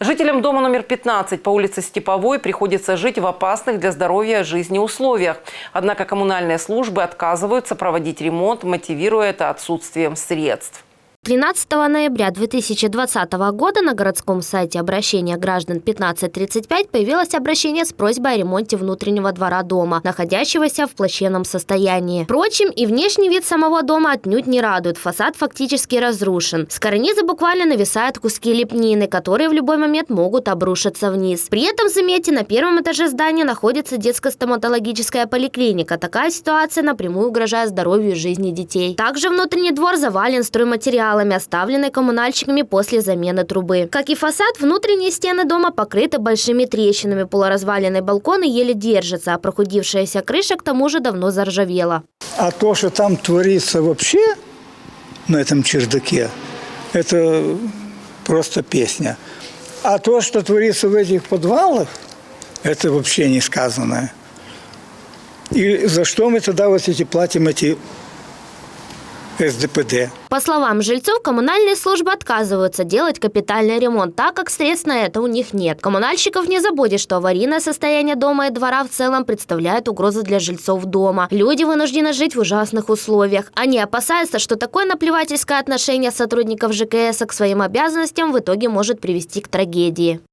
Жителям дома номер 15 по улице Степовой приходится жить в опасных для здоровья жизни условиях. Однако коммунальные службы отказываются проводить ремонт, мотивируя это отсутствием средств. 13 ноября 2020 года на городском сайте обращения граждан 1535 появилось обращение с просьбой о ремонте внутреннего двора дома, находящегося в плачевном состоянии. Впрочем, и внешний вид самого дома отнюдь не радует. Фасад фактически разрушен. С карниза буквально нависают куски лепнины, которые в любой момент могут обрушиться вниз. При этом, заметьте, на первом этаже здания находится детско-стоматологическая поликлиника. Такая ситуация напрямую угрожает здоровью и жизни детей. Также внутренний двор завален стройматериалами, оставленной коммунальщиками после замены трубы. Как и фасад, внутренние стены дома покрыты большими трещинами, полуразваленные балконы еле держатся, а прохудившаяся крыша к тому же давно заржавела. А то, что там творится вообще на этом чердаке, это просто песня. А то, что творится в этих подвалах, это вообще несказанное. И за что мы тогда вот платим эти СДПД. По словам жильцов, коммунальные службы отказываются делать капитальный ремонт, так как средств на это у них нет. Коммунальщиков не заботит, что аварийное состояние дома и двора в целом представляет угрозу для жильцов дома. Люди вынуждены жить в ужасных условиях. Они опасаются, что такое наплевательское отношение сотрудников ЖКС к своим обязанностям в итоге может привести к трагедии.